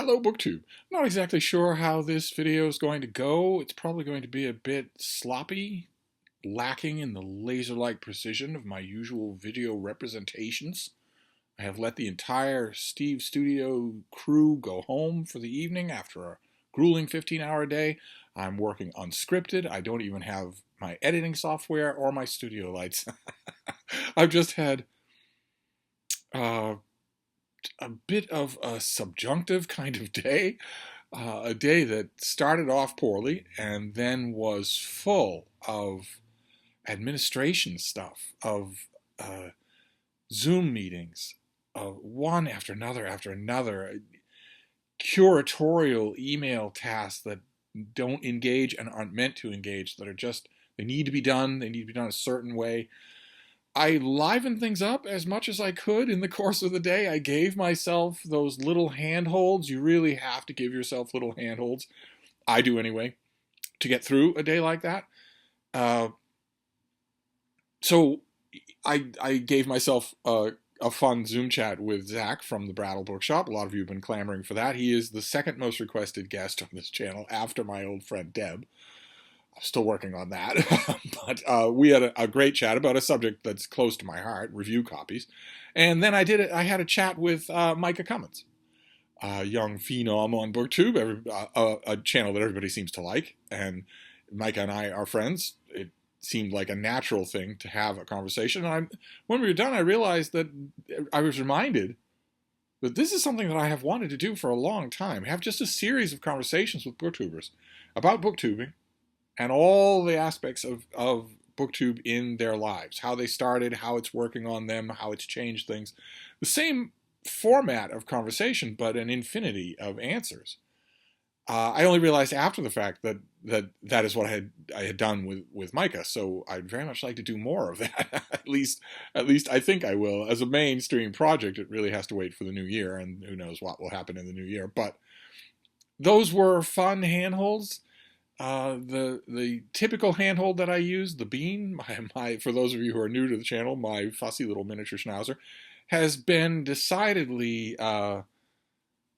Hello, BookTube. Not exactly sure how this video is going to go. It's probably going to be a bit sloppy, lacking in the laser-like precision of my usual video representations. I have let the entire Steve Studio crew go home for the evening after a grueling 15-hour day. I'm working unscripted. I don't even have my editing software or my studio lights. I've just had a bit of a subjunctive kind of day, a day that started off poorly and then was full of administration stuff, of Zoom meetings, one after another, curatorial email tasks that don't engage and aren't meant to engage, that are just, they need to be done a certain way. I livened things up as much as I could in the course of the day. I gave myself those little handholds. You really have to give yourself little handholds. I do anyway, to get through a day like that. So I gave myself a fun Zoom chat with Zach from the Brattle Bookshop. A lot of you have been clamoring for that. He is the second most requested guest on this channel after my old friend Deb. I'm still working on that, but we had a great chat about a subject that's close to my heart, review copies. And then I had a chat with Micah Cummins, a young phenom on BookTube, a channel that everybody seems to like. And Micah and I are friends. It seemed like a natural thing to have a conversation. And when we were done, I realized that I was reminded that this is something that I have wanted to do for a long time. Have just a series of conversations with booktubers about booktubing, and all the aspects of BookTube in their lives, how they started, how it's working on them, how it's changed things. The same format of conversation, but an infinity of answers. I only realized after the fact that is what I had done with Micah, so I'd very much like to do more of that. at least I think I will. As a mainstream project, it really has to wait for the new year, and who knows what will happen in the new year. But those were fun handholds. The typical handhold that I use, the Bean, my for those of you who are new to the channel, my fussy little miniature schnauzer, has been decidedly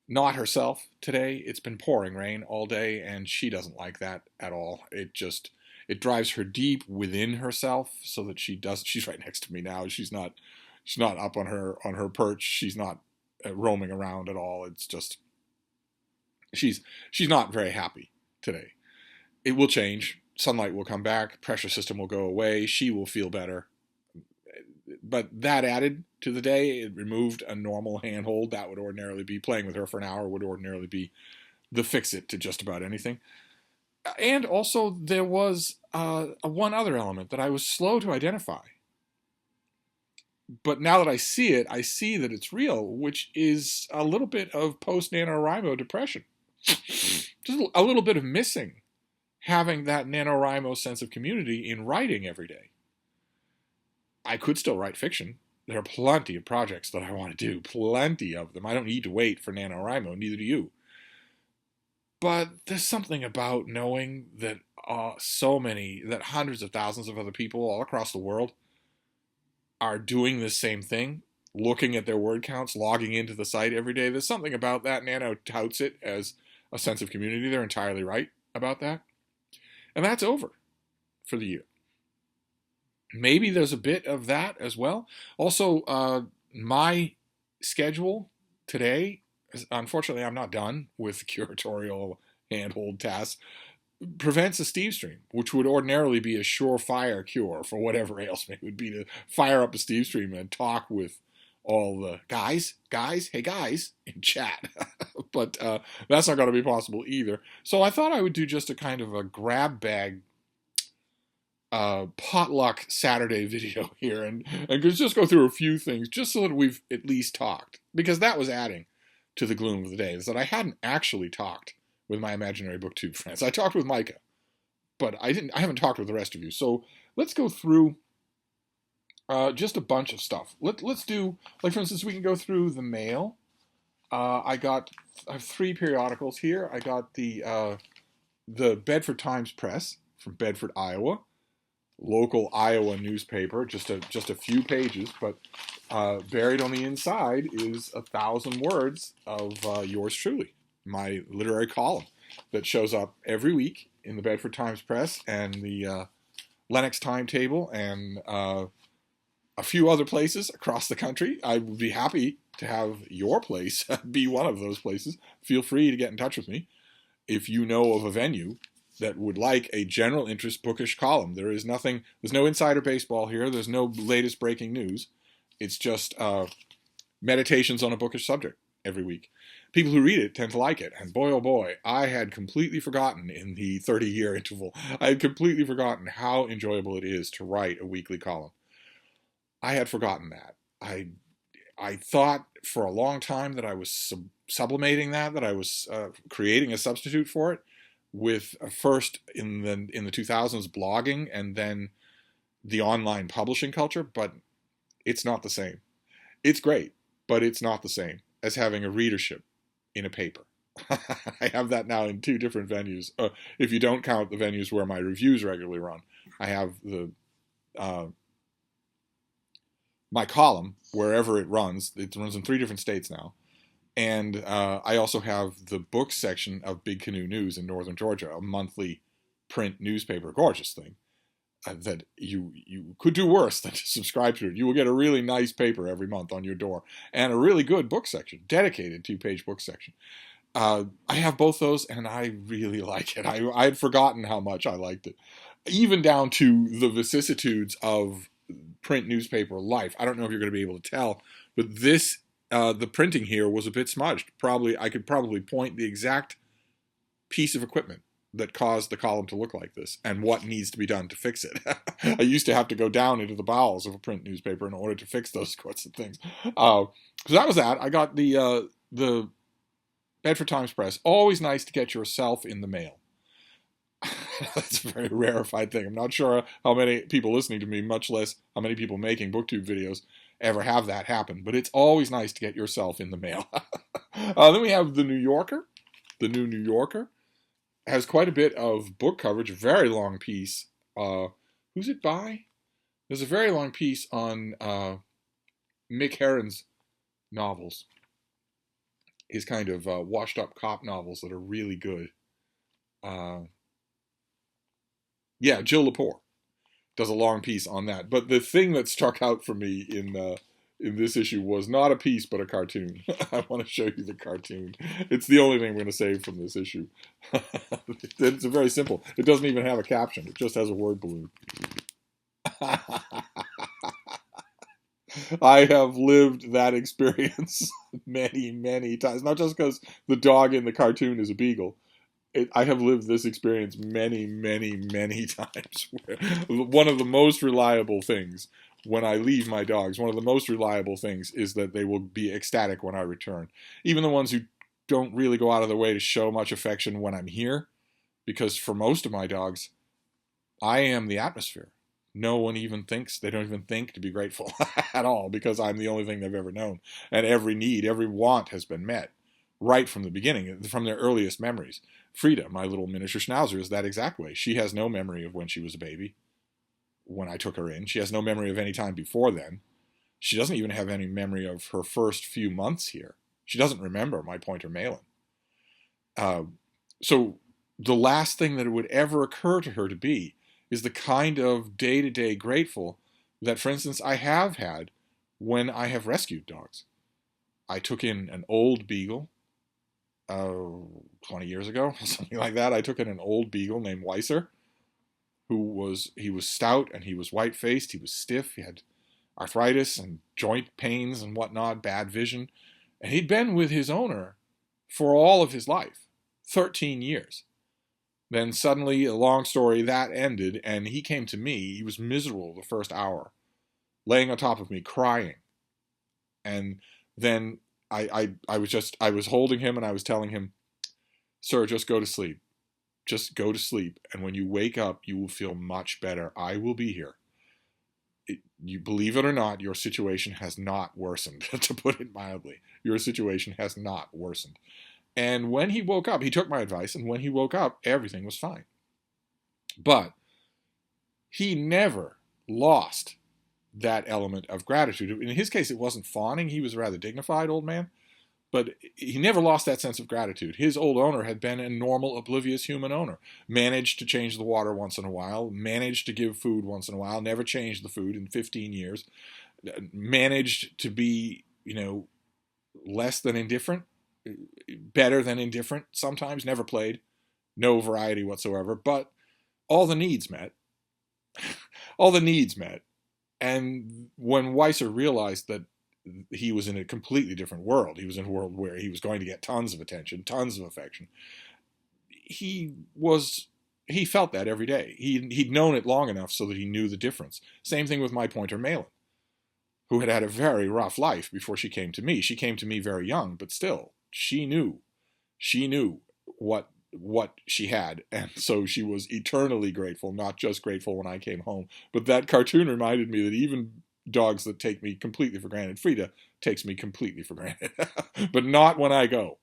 not herself today. It's been pouring rain all day, and she doesn't like that at all. It drives her deep within herself, so that she's right next to me now. She's not up on her perch. She's not roaming around at all. It's just she's not very happy today. It will change. Sunlight will come back. Pressure system will go away. She will feel better. But that added to the day, it removed a normal handhold. That would ordinarily be playing with her for an hour, would ordinarily be the fix-it to just about anything. And also there was one other element that I was slow to identify. But now that I see it, I see that it's real, which is a little bit of post-NaNoWriMo depression. Just a little bit of missing having that NaNoWriMo sense of community in writing every day. I could still write fiction. There are plenty of projects that I want to do, plenty of them. I don't need to wait for NaNoWriMo, neither do you. But there's something about knowing that that hundreds of thousands of other people all across the world are doing the same thing, looking at their word counts, logging into the site every day. There's something about that. Nano touts it as a sense of community. They're entirely right about that. And that's over for the year. Maybe there's a bit of that as well. Also, my schedule today, unfortunately I'm not done with curatorial handhold tasks, prevents a Steve stream, which would ordinarily be a surefire cure for whatever ails me. It would be to fire up a Steve stream and talk with all the guys, hey guys, in chat. But that's not going to be possible either. So I thought I would do just a kind of a grab bag potluck Saturday video here and just go through a few things just so that we've at least talked. Because that was adding to the gloom of the day, is that I hadn't actually talked with my imaginary BookTube friends. I talked with Micah, but I haven't talked with the rest of you. So let's go through just a bunch of stuff. Let's do, like, for instance, we can go through the mail. I have 3 periodicals here. I got the Bedford Times Press from Bedford, Iowa, local Iowa newspaper. Just a few pages, but buried on the inside is 1,000 words of yours truly, my literary column that shows up every week in the Bedford Times Press and the Lenox Timetable and a few other places across the country. I would be happy to have your place be one of those places. Feel free to get in touch with me if you know of a venue that would like a general interest bookish column. There's no insider baseball here. There's no latest breaking news. It's just meditations on a bookish subject every week. People who read it tend to like it. And boy, oh boy, I had completely forgotten in the 30-year interval, I had completely forgotten how enjoyable it is to write a weekly column. I had forgotten that. I thought for a long time that I was sublimating that I was creating a substitute for it with first in the 2000s blogging and then the online publishing culture, but it's not the same. It's great, but it's not the same as having a readership in a paper. I have that now in two different venues. If you don't count the venues where my reviews regularly run, I have the my column, wherever it runs in 3 different states now. And I also have the book section of Big Canoe News in Northern Georgia, a monthly print newspaper, gorgeous thing, that you could do worse than to subscribe to it. You will get a really nice paper every month on your door, and a really good book section, dedicated 2-page book section. I have both those, and I really like it. I had forgotten how much I liked it, even down to the vicissitudes of print newspaper life. I don't know if you're going to be able to tell, but this the printing here was a bit smudged. I could probably point the exact piece of equipment that caused the column to look like this and what needs to be done to fix it. I used to have to go down into the bowels of a print newspaper in order to fix those sorts of things. So that was that. I got the Bedford Times Press. Always nice to get yourself in the mail. That's a very rarefied thing. I'm not sure how many people listening to me, much less how many people making BookTube videos, ever have that happen. But it's always nice to get yourself in the mail. Then we have The New Yorker. The New Yorker has quite a bit of book coverage, a very long piece. Who's it by? There's a very long piece on Mick Herron's novels. His kind of washed-up cop novels that are really good. Yeah, Jill Lepore does a long piece on that. But the thing that struck out for me in this issue was not a piece, but a cartoon. I want to show you the cartoon. It's the only thing I'm going to save from this issue. It's very simple. It doesn't even have a caption. It just has a word balloon. I have lived that experience many, many times. Not just because the dog in the cartoon is a beagle. I have lived this experience many, many, many times. One of the most reliable things when I leave my dogs, one of the most reliable things is that they will be ecstatic when I return. Even the ones who don't really go out of their way to show much affection when I'm here, because for most of my dogs, I am the atmosphere. No one even thinks, they don't even think to be grateful at all, because I'm the only thing they've ever known. And every need, every want has been met right from the beginning, from their earliest memories. Frida, my little miniature schnauzer, is that exact way. She has no memory of when she was a baby, when I took her in. She has no memory of any time before then. She doesn't even have any memory of her first few months here. She doesn't remember my pointer Malin. So the last thing that it would ever occur to her to be is the kind of day-to-day grateful that, for instance, I have had when I have rescued dogs. I took in an old beagle 20 years ago, something like that. I took in an old beagle named Weiser, he was stout and he was white-faced, he was stiff, he had arthritis and joint pains and whatnot, bad vision, and he'd been with his owner for all of his life, 13 years. Then suddenly, a long story, that ended, and he came to me. He was miserable the first hour, laying on top of me, crying. And then I was holding him and I was telling him, "Sir, just go to sleep. Just go to sleep. And when you wake up, you will feel much better. I will be here." You believe it or not, your situation has not worsened, to put it mildly. Your situation has not worsened. And when he woke up, he took my advice, and when he woke up, everything was fine. But he never lost that element of gratitude. In his case, it wasn't fawning. He was a rather dignified old man. But he never lost that sense of gratitude. His old owner had been a normal, oblivious human owner. Managed to change the water once in a while, managed to give food once in a while, never changed the food in 15 years, managed to be, less than indifferent, better than indifferent sometimes, never played, no variety whatsoever, but all the needs met. All the needs met. And when Weiser realized that he was in a completely different world, he was in a world where he was going to get tons of attention, tons of affection, he felt that every day. He'd known it long enough so that he knew the difference. Same thing with my pointer Malin, who had had a very rough life before she came to me. She came to me very young, but still, she knew what she had, and so she was eternally grateful, not just grateful when I came home. But that cartoon reminded me that even dogs that take me completely for granted, Frida takes me completely for granted, but not when I go.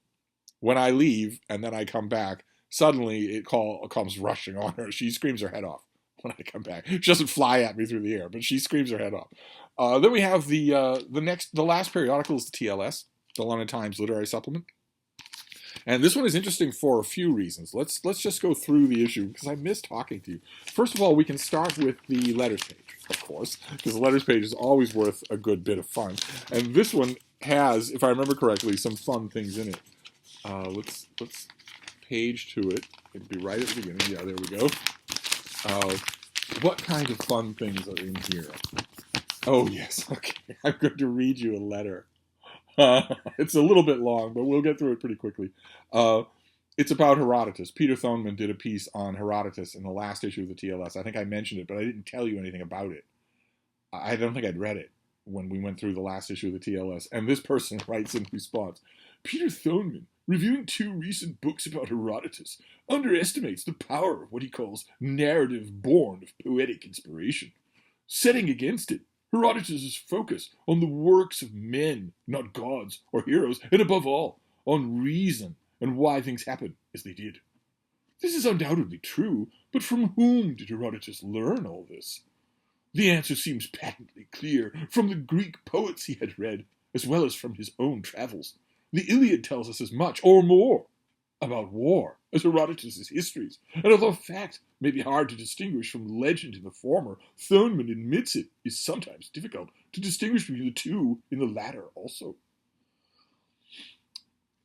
When I leave and then I come back, suddenly it comes rushing on her. She screams her head off when I come back. She doesn't fly at me through the air, but she screams her head off. Then we have the last periodical is the TLS, the London Times Literary Supplement. And this one is interesting for a few reasons. Let's just go through the issue, because I miss talking to you. First of all, we can start with the letters page, of course, because the letters page is always worth a good bit of fun. And this one has, if I remember correctly, some fun things in it. Let's page to it. It'll be right at the beginning. Yeah, there we go. What kind of fun things are in here? Oh, yes. Okay. I'm going to read you a letter. It's a little bit long, but we'll get through it pretty quickly. It's about Herodotus. Peter Thoneman did a piece on Herodotus in the last issue of the TLS. I think I mentioned it, but I didn't tell you anything about it. I don't think I'd read it when we went through the last issue of the TLS. And this person writes in response, Peter Thoneman, reviewing 2 recent books about Herodotus, underestimates the power of what he calls narrative born of poetic inspiration. Setting against it, Herodotus' focus on the works of men, not gods or heroes, and above all, on reason and why things happen as they did. This is undoubtedly true, but from whom did Herodotus learn all this? The answer seems patently clear from the Greek poets he had read, as well as from his own travels. The Iliad tells us as much, or more, about war as Herodotus' histories, and although fact may be hard to distinguish from legend in the former, Thoneman admits it is sometimes difficult to distinguish between the two in the latter also.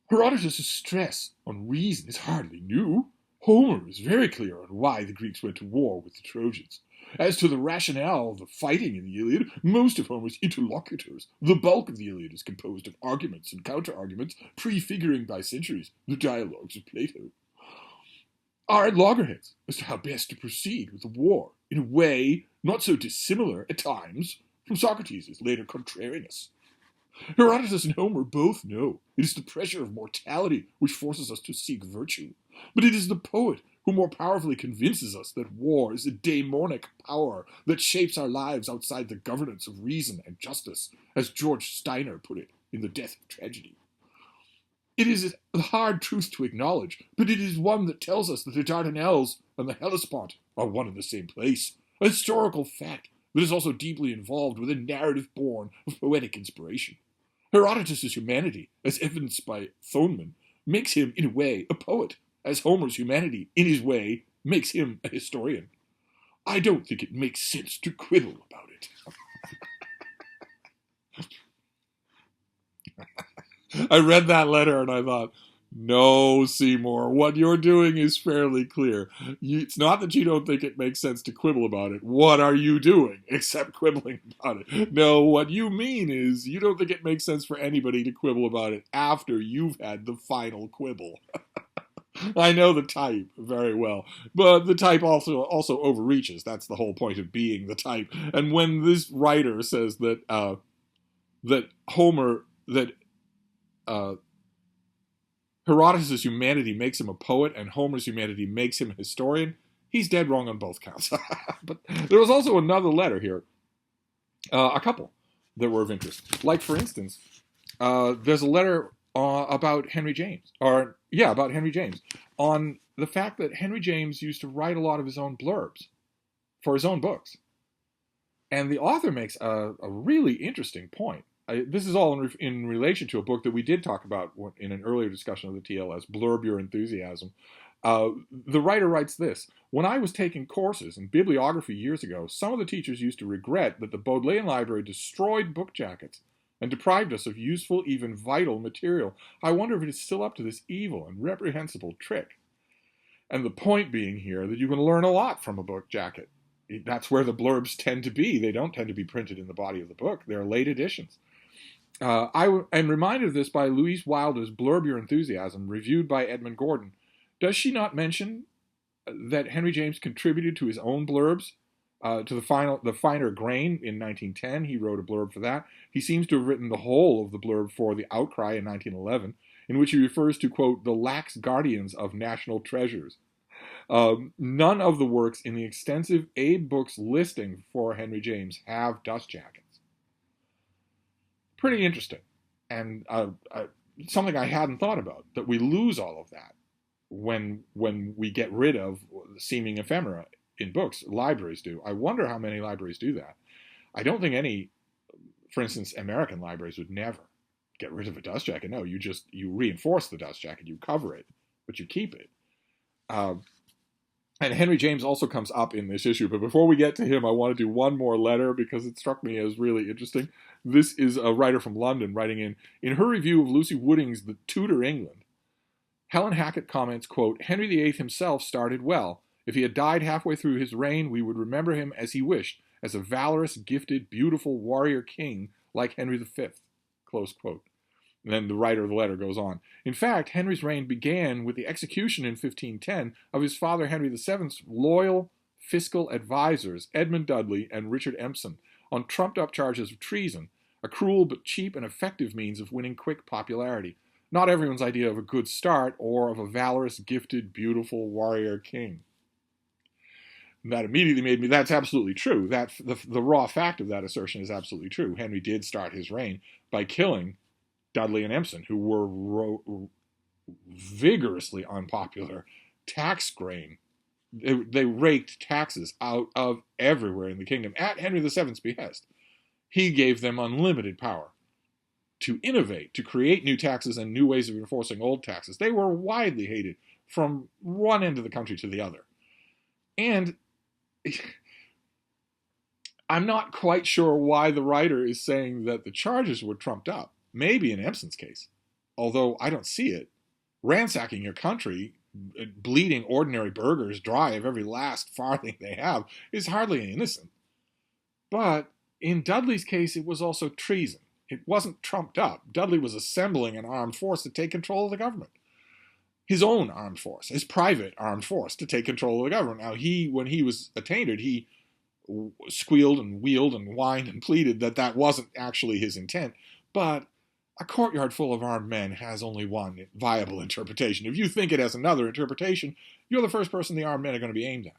Herodotus' stress on reason is hardly new. Homer is very clear on why the Greeks went to war with the Trojans. As to the rationale of the fighting in the Iliad, most of Homer's interlocutors, the bulk of the Iliad is composed of arguments and counter-arguments, prefiguring by centuries the dialogues of Plato, are at loggerheads as to how best to proceed with the war, in a way not so dissimilar, at times, from Socrates' later contrariness. Herodotus and Homer both know it is the pressure of mortality which forces us to seek virtue, but it is the poet who more powerfully convinces us that war is a daemonic power that shapes our lives outside the governance of reason and justice, as George Steiner put it in The Death of Tragedy. It is a hard truth to acknowledge, but it is one that tells us that the Dardanelles and the Hellespont are one and the same place, a historical fact that is also deeply involved with a narrative born of poetic inspiration. Herodotus' humanity, as evidenced by Thoneman, makes him, in a way, a poet, as Homer's humanity, in his way, makes him a historian. I don't think it makes sense to quibble about it. I read that letter and I thought, no, Seymour, what you're doing is fairly clear. It's not that you don't think it makes sense to quibble about it. What are you doing except quibbling about it? No, what you mean is you don't think it makes sense for anybody to quibble about it after you've had the final quibble. I know the type very well, but the type also overreaches. That's the whole point of being the type. And when this writer says that Herodotus' humanity makes him a poet and Homer's humanity makes him a historian, he's dead wrong on both counts. But there was also another letter here, a couple that were of interest. Like, for instance, there's a letter about Henry James, about Henry James, on the fact that Henry James used to write a lot of his own blurbs for his own books. And the author makes a really interesting point. this is all in relation to a book that we did talk about in an earlier discussion of the TLS, Blurb Your Enthusiasm. The writer writes this: when I was taking courses in bibliography years ago, some of the teachers used to regret that the Bodleian Library destroyed book jackets and deprived us of useful, even vital material. I wonder if it is still up to this evil and reprehensible trick. And the point being here that you can learn a lot from a book jacket. That's where the blurbs tend to be. They don't tend to be printed in the body of the book. They're late editions. I am reminded of this by Louise Wilder's Blurb Your Enthusiasm, reviewed by Edmund Gordon. Does she not mention that Henry James contributed to his own blurbs to the Finer Grain in 1910? He wrote a blurb for that. He seems to have written the whole of the blurb for The Outcry in 1911, in which he refers to, quote, the lax guardians of national treasures. None of the works in the extensive Abe Books listing for Henry James have dust jackets. Pretty interesting, and something I hadn't thought about, that we lose all of that when we get rid of seeming ephemera in books. Libraries do. I wonder how many libraries do that. I don't think any, for instance, American libraries would never get rid of a dust jacket. No, you reinforce the dust jacket, you cover it, but you keep it. And Henry James also comes up in this issue. But before we get to him, I want to do one more letter because it struck me as really interesting. This is a writer from London writing in her review of Lucy Wooding's The Tudor England. Helen Hackett comments, quote, Henry VIII himself started well. If he had died halfway through his reign, we would remember him as he wished, as a valorous, gifted, beautiful warrior king like Henry V, close quote. And then the writer of the letter goes on. In fact, Henry's reign began with the execution in 1510 of his father Henry VII's loyal fiscal advisors, Edmund Dudley and Richard Empson, on trumped-up charges of treason, a cruel but cheap and effective means of winning quick popularity. Not everyone's idea of a good start or of a valorous, gifted, beautiful warrior king. And that immediately made me, that's absolutely true. That the raw fact of that assertion is absolutely true. Henry did start his reign by killing Dudley and Empson, who were vigorously unpopular tax grain. They raked taxes out of everywhere in the kingdom at Henry VII's behest. He gave them unlimited power to innovate, to create new taxes and new ways of enforcing old taxes. They were widely hated from one end of the country to the other. And I'm not quite sure why the writer is saying that the charges were trumped up. Maybe in Empson's case, although I don't see it. Ransacking your country, bleeding ordinary burghers dry of every last farthing they have, is hardly innocent. But in Dudley's case, it was also treason. It wasn't trumped up. Dudley was assembling an armed force to take control of the government. His own armed force, his private armed force to take control of the government. Now, when he was attainted, he squealed and wheeled and whined and pleaded that that wasn't actually his intent. But a courtyard full of armed men has only one viable interpretation. If you think it has another interpretation, you're the first person the armed men are going to be aimed at.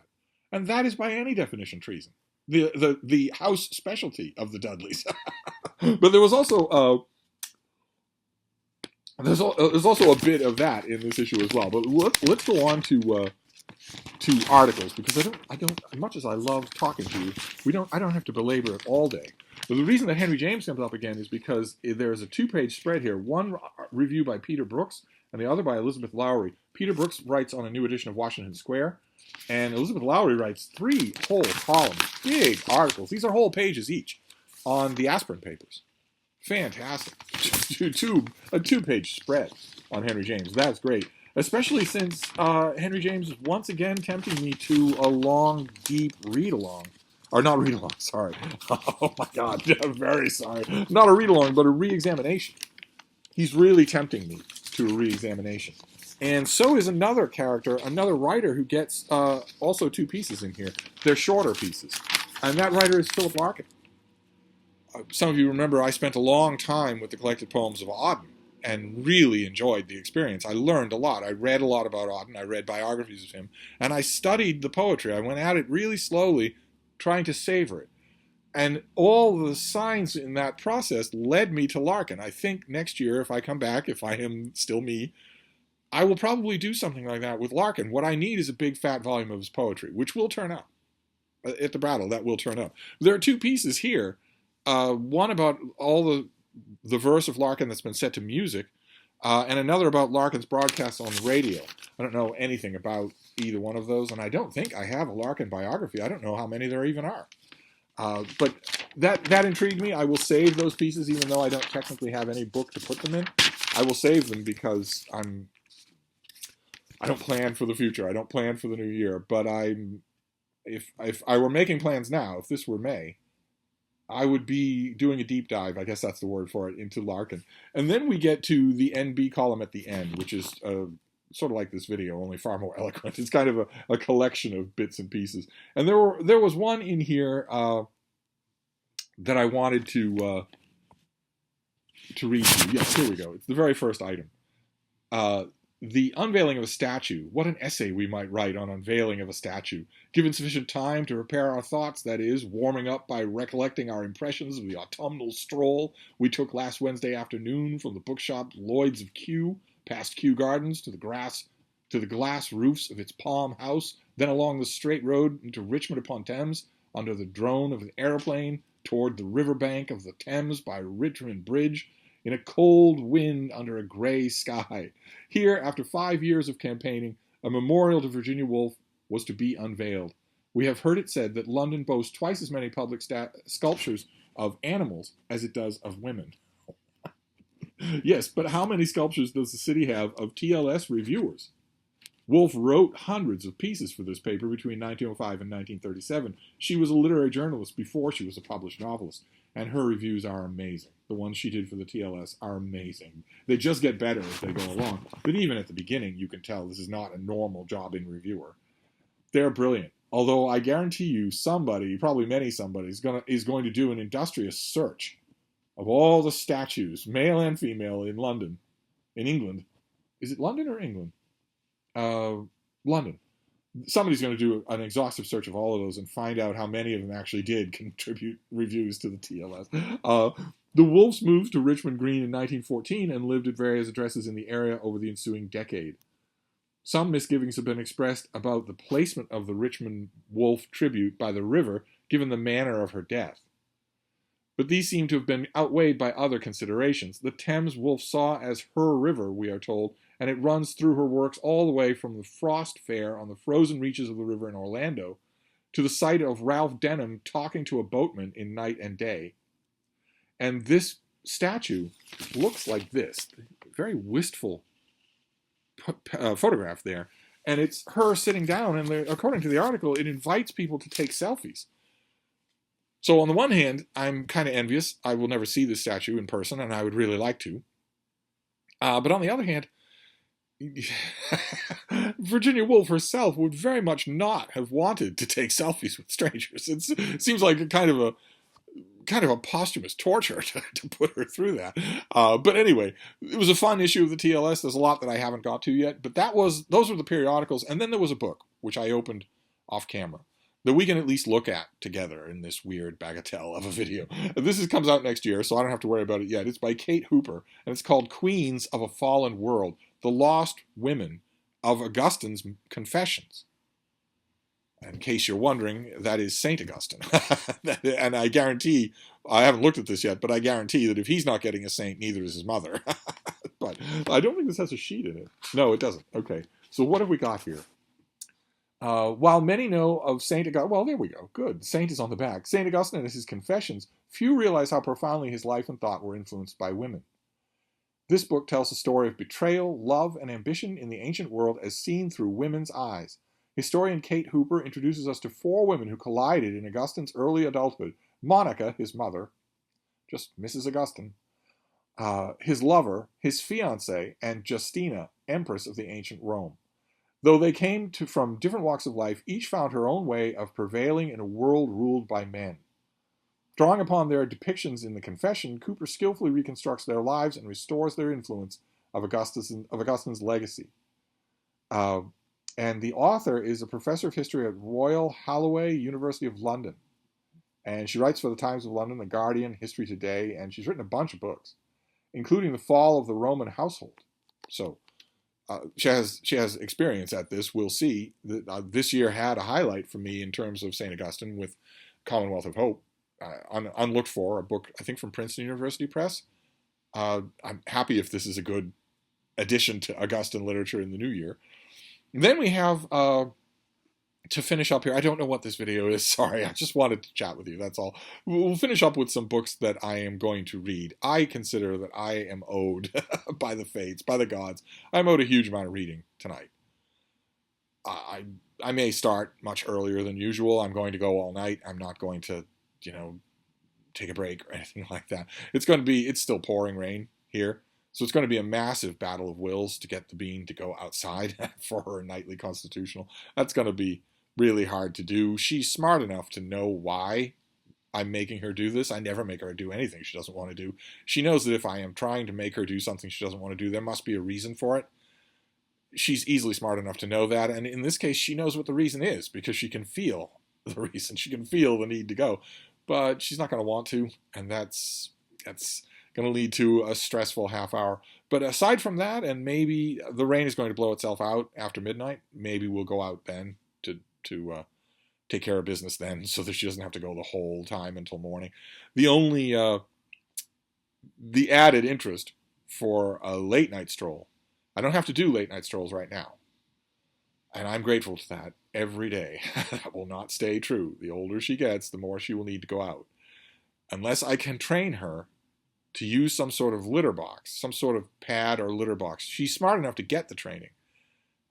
And that is by any definition treason. The house specialty of the Dudleys. But there was also there's also a bit of that in this issue as well. But let's go on to articles, because I don't as much as I love talking to you, I don't have to belabor it all day. But the reason that Henry James comes up again is because there's a 2-page spread here, one review by Peter Brooks and the other by Elizabeth Lowry. Peter Brooks writes on a new edition of Washington Square, and Elizabeth Lowry writes 3 whole columns, big articles. These are whole pages each on the aspirin papers. Fantastic. A 2-page spread on Henry James. That's great. Especially since Henry James is once again tempting me to a long, deep read-along. Or not read-along, sorry. Oh my God, I'm very sorry. Not a read-along, but a re-examination. He's really tempting me to a re-examination. And so is another character, another writer who gets also 2 pieces in here. They're shorter pieces. And that writer is Philip Larkin. Some of you remember I spent a long time with the collected poems of Auden and really enjoyed the experience. I learned a lot. I read a lot about Auden. I read biographies of him. And I studied the poetry. I went at it really slowly, trying to savor it. And all the signs in that process led me to Larkin. I think next year, if I come back, if I am still me, I will probably do something like that with Larkin. What I need is a big fat volume of his poetry, which will turn up. At the Brattle, that will turn up. There are 2 pieces here. One about all the the verse of Larkin that's been set to music, and another about Larkin's broadcasts on the radio. I don't know anything about either one of those, and I don't think I have a Larkin biography. I don't know how many there even are. But that intrigued me. I will save those pieces, even though I don't technically have any book to put them in. I will save them because I don't plan for the future. I don't plan for the new year. But if I were making plans now, if this were May, I would be doing a deep dive, I guess that's the word for it, into Larkin. And then we get to the NB column at the end, which is sort of like this video, only far more eloquent. It's kind of a collection of bits and pieces. And there was one in here that I wanted to read to you. Yes, here we go. It's the very first item. The unveiling of a statue. What an essay we might write on unveiling of a statue. Given sufficient time to prepare our thoughts, that is, warming up by recollecting our impressions of the autumnal stroll we took last Wednesday afternoon from the bookshop Lloyd's of Kew, past Kew Gardens to the glass roofs of its palm house, then along the straight road into Richmond upon Thames, under the drone of an aeroplane, toward the river bank of the Thames by Richmond Bridge, in a cold wind under a gray sky. Here, after 5 years of campaigning, a memorial to Virginia Woolf was to be unveiled. We have heard it said that London boasts twice as many public sculptures of animals as it does of women. Yes, but how many sculptures does the city have of TLS reviewers? Woolf wrote hundreds of pieces for this paper between 1905 and 1937. She was a literary journalist before she was a published novelist, and her reviews are amazing. The ones she did for the TLS are amazing. They just get better as they go along, but even at the beginning, you can tell this is not a normal jobbing reviewer. They're brilliant, although I guarantee you somebody, probably many somebody, is going to do an industrious search of all the statues, male and female, in London, in England. Is it London or England? London. Somebody's going to do an exhaustive search of all of those and find out how many of them actually did contribute reviews to the TLS. The Woolfs moved to Richmond Green in 1914 and lived at various addresses in the area over the ensuing decade. Some misgivings have been expressed about the placement of the Richmond Woolf tribute by the river, given the manner of her death. But these seem to have been outweighed by other considerations. The Thames Woolf saw as her river, we are told, and it runs through her works all the way from the Frost Fair on the frozen reaches of the river in Orlando to the sight of Ralph Denham talking to a boatman in Night and Day. And this statue looks like this. Very wistful photograph there. And it's her sitting down, and according to the article, it invites people to take selfies. So on the one hand, I'm kind of envious. I will never see this statue in person, and I would really like to. But on the other hand, Virginia Woolf herself would very much not have wanted to take selfies with strangers. It seems like a kind of a posthumous torture to put her through that. But anyway, it was a fun issue of the TLS. There's a lot that I haven't got to yet, but those were the periodicals, and then there was a book which I opened off camera that we can at least look at together in this weird bagatelle of a video. This comes out next year, so I don't have to worry about it yet. It's by Kate Hooper, and it's called Queens of a Fallen World: The Lost Women of Augustine's Confessions. In case you're wondering, that is St. Augustine. And I guarantee, I haven't looked at this yet, but I guarantee that if he's not getting a saint, neither is his mother. But I don't think this has a sheet in it. No, it doesn't. Okay, so what have we got here? While many know of St. Augustine, well, there we go. Good. Saint is on the back. St. Augustine and his Confessions, few realize how profoundly his life and thought were influenced by women. This book tells the story of betrayal, love, and ambition in the ancient world as seen through women's eyes. Historian Kate Hooper introduces us to 4 women who collided in Augustine's early adulthood. Monica, his mother, just Mrs. Augustine, his lover, his fiancée, and Justina, empress of the ancient Rome. Though they came from different walks of life, each found her own way of prevailing in a world ruled by men. Drawing upon their depictions in the Confession, Cooper skillfully reconstructs their lives and restores their influence of Augustine's legacy. And the author is a professor of history at Royal Holloway, University of London. And she writes for the Times of London, The Guardian, History Today, and she's written a bunch of books, including The Fall of the Roman Household. So she has experience at this. We'll see. This year had a highlight for me in terms of St. Augustine with Commonwealth of Hope, Unlooked For, a book, I think, from Princeton University Press. I'm happy if this is a good addition to Augustan literature in the new year. And then we have, to finish up here, I don't know what this video is. Sorry, I just wanted to chat with you. That's all. We'll finish up with some books that I am going to read. I consider that I am owed by the fates, by the gods. I'm owed a huge amount of reading tonight. I may start much earlier than usual. I'm going to go all night. I'm not going to, take a break or anything like that. It's still pouring rain here. So it's going to be a massive battle of wills to get the bean to go outside for her nightly constitutional. That's going to be really hard to do. She's smart enough to know why I'm making her do this. I never make her do anything she doesn't want to do. She knows that if I am trying to make her do something she doesn't want to do, there must be a reason for it. She's easily smart enough to know that. And in this case, she knows what the reason is because she can feel the reason. She can feel the need to go. But she's not going to want to. And that's going to lead to a stressful half hour. But aside from that, and maybe the rain is going to blow itself out after midnight, maybe we'll go out then to take care of business then so that she doesn't have to go the whole time until morning. The only, the added interest for a late night stroll, I don't have to do late night strolls right now. And I'm grateful to that every day. That will not stay true. The older she gets, the more she will need to go out. Unless I can train her to use some sort of litter box, some sort of pad or litter box. She's smart enough to get the training.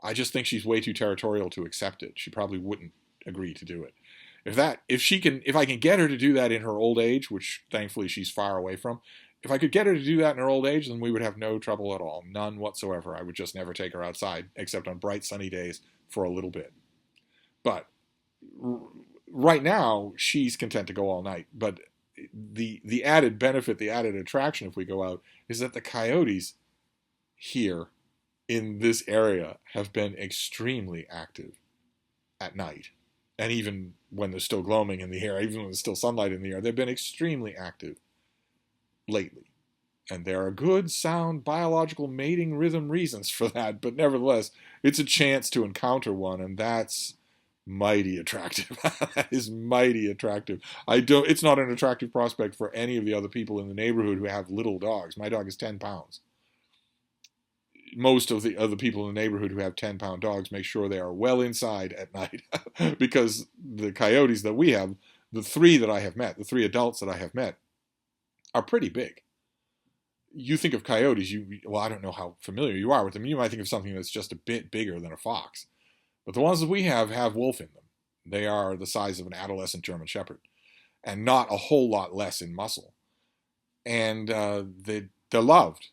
I just think she's way too territorial to accept it. She probably wouldn't agree to do it. If I can get her to do that in her old age, which thankfully she's far away from, if I could get her to do that in her old age, then we would have no trouble at all. None whatsoever. I would just never take her outside, except on bright sunny days for a little bit. But right now, she's content to go all night. But the added benefit, the added attraction if we go out, is that the coyotes here in this area have been extremely active at night. And even when there's still gloaming in the air, even when there's still sunlight in the air, they've been extremely active lately. And there are good, sound, biological mating rhythm reasons for that, but nevertheless, it's a chance to encounter one, and that's mighty attractive. That is mighty attractive. It's not an attractive prospect for any of the other people in the neighborhood who have little dogs. My dog is 10 pounds. Most of the other people in the neighborhood who have 10-pound dogs make sure they are well inside at night because the coyotes that we have, the three adults that I have met, are pretty big. You think of coyotes, I don't know how familiar you are with them. You might think of something that's just a bit bigger than a fox. But the ones that we have wolf in them. They are the size of an adolescent German Shepherd and not a whole lot less in muscle. And they're loved.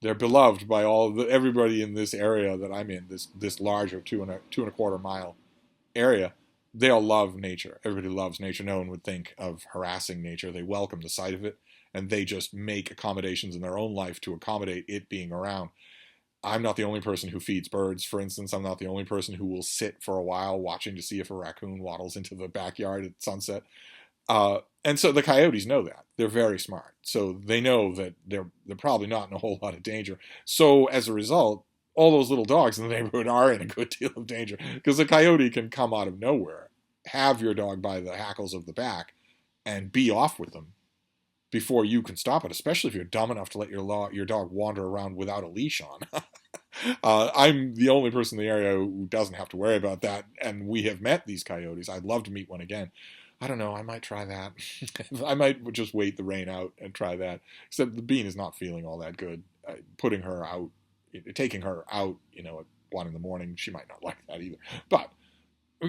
They're beloved by everybody in this area that I'm in, this larger 2.25 mile area. They all love nature. Everybody loves nature. No one would think of harassing nature. They welcome the sight of it, and they just make accommodations in their own life to accommodate it being around. I'm not the only person who feeds birds, for instance. I'm not the only person who will sit for a while watching to see if a raccoon waddles into the backyard at sunset. And so the coyotes know that. They're very smart. So they know that they're probably not in a whole lot of danger. So as a result, all those little dogs in the neighborhood are in a good deal of danger because a coyote can come out of nowhere, have your dog by the hackles of the back, and be off with them before you can stop it, especially if you're dumb enough to let your dog wander around without a leash on. I'm the only person in the area who doesn't have to worry about that, and we have met these coyotes. I'd love to meet one again. I don't know, I might try that. I might just wait the rain out and try that. Except the bean is not feeling all that good. Taking her out, at 1 in the morning, she might not like that either. But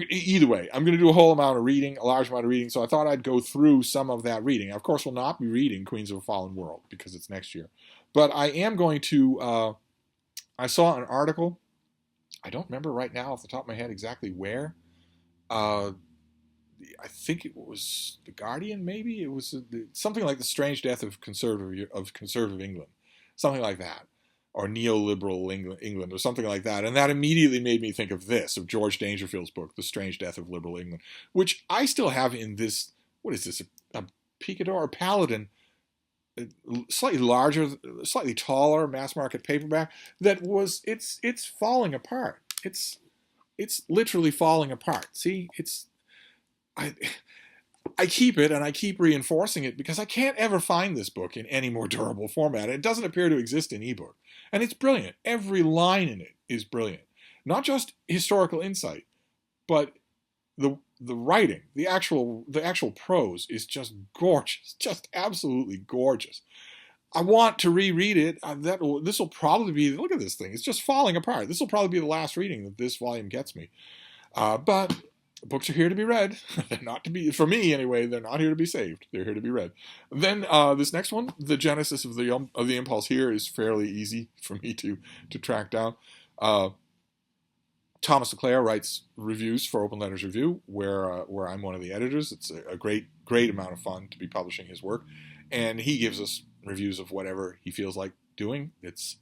either way, I'm going to do a whole amount of reading, a large amount of reading, so I thought I'd go through some of that reading. Of course, we'll not be reading Queens of a Fallen World because it's next year. But I am going to, I saw an article, I don't remember right now off the top of my head exactly where, I think it was The Guardian, maybe? It was something like The Strange Death of Conservative England, something like that. Or neoliberal England, or something like that. And that immediately made me think of George Dangerfield's book, The Strange Death of Liberal England, which I still have in this, what is this, a Picador or Paladin, slightly larger, slightly taller mass market paperback it's falling apart. It's literally falling apart. See, I keep it and I keep reinforcing it because I can't ever find this book in any more durable format. It doesn't appear to exist in ebook. And it's brilliant. Every line in it is brilliant. Not just historical insight, but the writing, the actual prose is just gorgeous, just absolutely gorgeous. I want to reread it. This will probably be, look at this thing, it's just falling apart. This will probably be the last reading that this volume gets me. But books are here to be read. They're not to be, for me anyway, they're not here to be saved. They're here to be read. Then this next one, the genesis of the impulse here is fairly easy for me to track down. Thomas LeClaire writes reviews for Open Letters Review, where I'm one of the editors. It's a great amount of fun to be publishing his work, and he gives us reviews of whatever he feels like doing. It's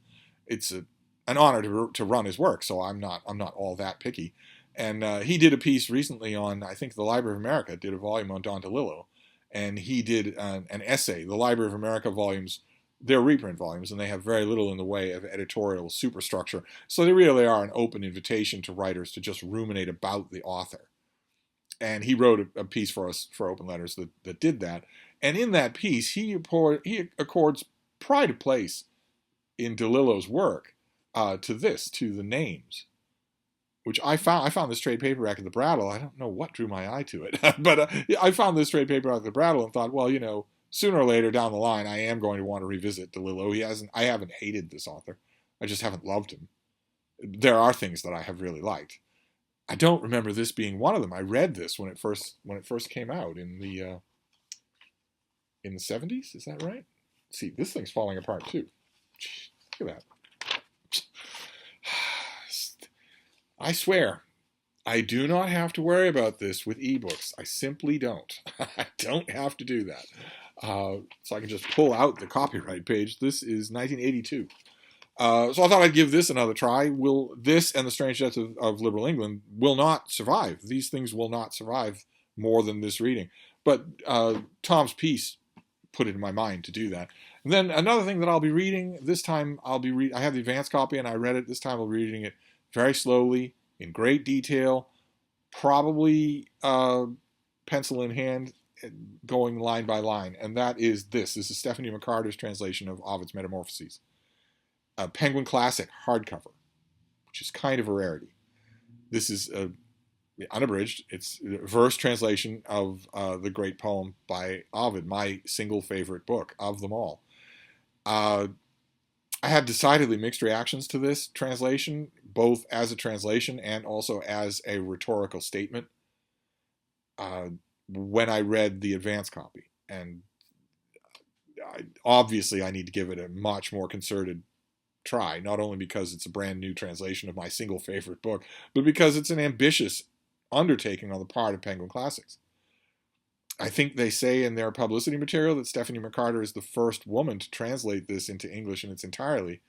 an honor to run his work, so I'm not all that picky. And he did a piece recently on, I think the Library of America did a volume on Don DeLillo, and he did an essay. The Library of America volumes, they're reprint volumes, and they have very little in the way of editorial superstructure. So they really are an open invitation to writers to just ruminate about the author. And he wrote a piece for us for Open Letters that did that. And in that piece, he accords pride of place in DeLillo's work to the names, which I found this trade paperback at the Brattle. I don't know what drew my eye to it, but I found this trade paperback at the Brattle and thought, well, sooner or later down the line, I am going to want to revisit DeLillo. I haven't hated this author. I just haven't loved him. There are things that I have really liked. I don't remember this being one of them. I read this when it first came out in the 70s. Is that right? See, this thing's falling apart too. Look at that. I swear, I do not have to worry about this with ebooks. I simply don't. I don't have to do that. So I can just pull out the copyright page. This is 1982. So I thought I'd give this another try. This and The Strange Deaths of Liberal England will not survive. These things will not survive more than this reading. But Tom's piece put it in my mind to do that. And then another thing that I'll be reading, this time I have the advanced copy and I read it. This time I'll be reading it very slowly, in great detail, probably pencil in hand, going line by line. And that is this. This is Stephanie McCarter's translation of Ovid's Metamorphoses. A Penguin Classic hardcover, which is kind of a rarity. This is unabridged. It's a verse translation of the great poem by Ovid, my single favorite book of them all. I had decidedly mixed reactions to this translation, both as a translation and also as a rhetorical statement when I read the advanced copy. And obviously I need to give it a much more concerted try, not only because it's a brand new translation of my single favorite book, but because it's an ambitious undertaking on the part of Penguin Classics. I think they say in their publicity material that Stephanie McCarter is the first woman to translate this into English in its entirety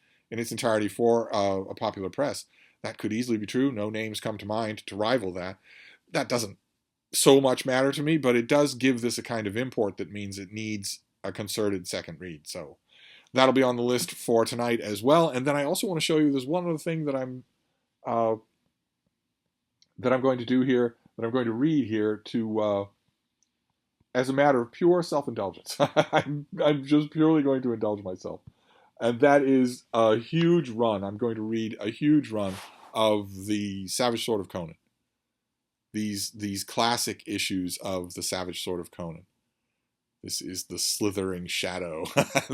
for a popular press. That could easily be true. No names come to mind to rival that. That doesn't so much matter to me, but it does give this a kind of import that means it needs a concerted second read. So that'll be on the list for tonight as well. And then I also want to show you there's one other thing that I'm going to do here, that I'm going to read here to as a matter of pure self-indulgence. I'm just purely going to indulge myself. And that is a huge run. I'm going to read a huge run of the Savage Sword of Conan. These classic issues of the Savage Sword of Conan. This is the Slithering Shadow.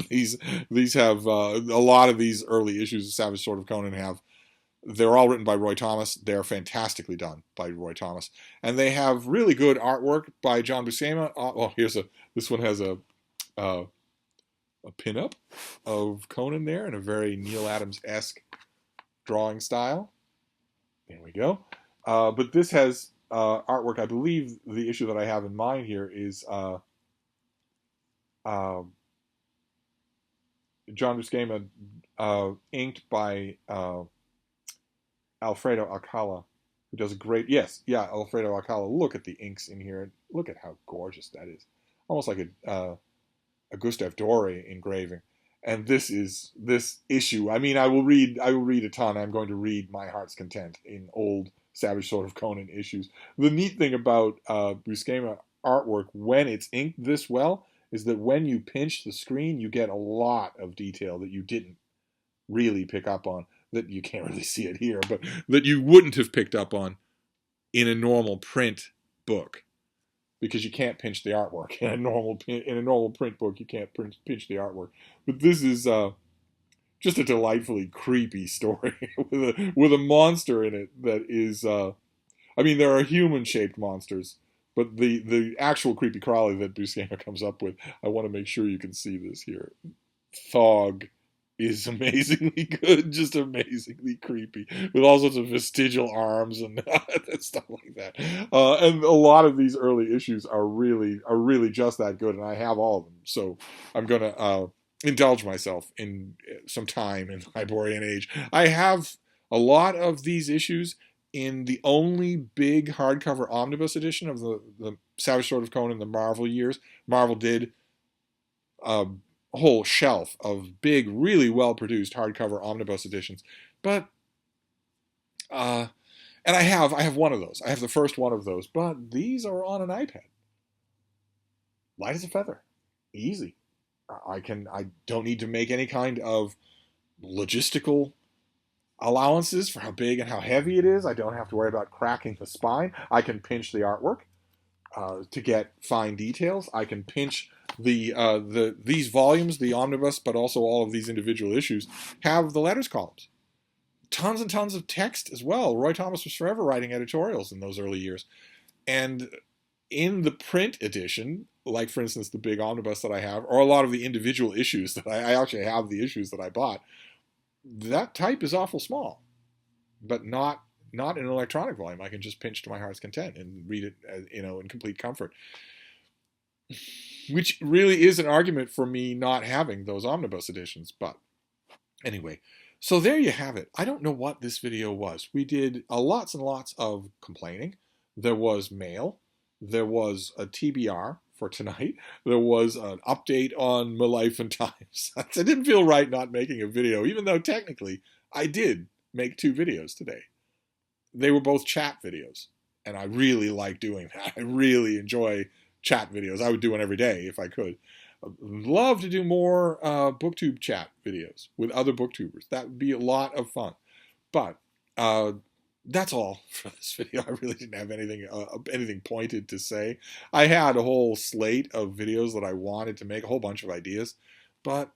These have a lot of these early issues of Savage Sword of Conan have. They're all written by Roy Thomas. They're fantastically done by Roy Thomas, and they have really good artwork by John Buscema. Oh, this one has a pinup of Conan there in a very Neil Adams-esque drawing style. There we go. But this has artwork. I believe the issue that I have in mind here is John Buscema inked by Alfredo Alcala, who does a great... Alfredo Alcala. Look at the inks in here. Look at how gorgeous that is. Almost like a Gustave Doré engraving. And this issue. I mean, I will read a ton. I'm going to read My Heart's Content in old Savage Sword of Conan issues. The neat thing about Buscema artwork when it's inked this well is that when you pinch the screen, you get a lot of detail that you didn't really pick up on, that you can't really see it here, but that you wouldn't have picked up on in a normal print book, because you can't pinch the artwork in a normal print book. You can't pinch the artwork, but this is just a delightfully creepy story with a monster in it that is. I mean, there are human-shaped monsters, but the actual creepy crawly that Buscema comes up with, I want to make sure you can see this here. Thog is amazingly good, just amazingly creepy, with all sorts of vestigial arms and stuff like that. And a lot of these early issues are really just that good, and I have all of them. So I'm gonna indulge myself in some time in the Hyborian Age. I have a lot of these issues in the only big hardcover omnibus edition of the Savage Sword of Conan, the Marvel years. Marvel did a whole shelf of big, really well-produced hardcover omnibus editions. But, and I have one of those. I have the first one of those. But these are on an iPad. Light as a feather. Easy. I don't need to make any kind of logistical allowances for how big and how heavy it is. I don't have to worry about cracking the spine. I can pinch the artwork to get fine details. I can pinch these volumes, the omnibus, but also all of these individual issues have the letters columns. Tons and tons of text as well. Roy Thomas was forever writing editorials in those early years. And in the print edition, like for instance the big omnibus that I have, or a lot of the individual issues that I actually have the issues that I bought, that type is awful small, but not in an electronic volume. I can just pinch to my heart's content and read it, in complete comfort. Which really is an argument for me not having those omnibus editions. But anyway, so there you have it. I don't know what this video was. We did lots and lots of complaining. There was mail. There was a TBR for tonight. There was an update on my life and times. I didn't feel right not making a video, even though technically I did make 2 videos today. They were both chat videos, and I really like doing that. I really enjoy chat videos. I would do one every day if I could. I'd love to do more booktube chat videos with other booktubers. That would be a lot of fun. But that's all for this video. I really didn't have anything pointed to say. I had a whole slate of videos that I wanted to make, a whole bunch of ideas, but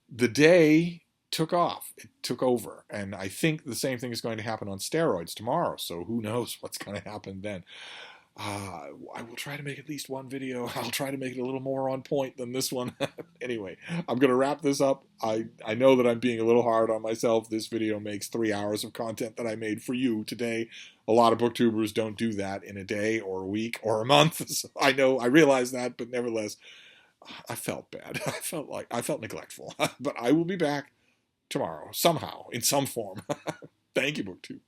the day took off. It took over, and I think the same thing is going to happen on steroids tomorrow, so who knows what's going to happen then. I will try to make at least one video. I'll try to make it a little more on point than this one. Anyway, I'm going to wrap this up. I know that I'm being a little hard on myself. This video makes 3 hours of content that I made for you today. A lot of booktubers don't do that in a day or a week or a month. So I realize that, but nevertheless, I felt bad. I felt neglectful. But I will be back tomorrow, somehow, in some form. Thank you, BookTube.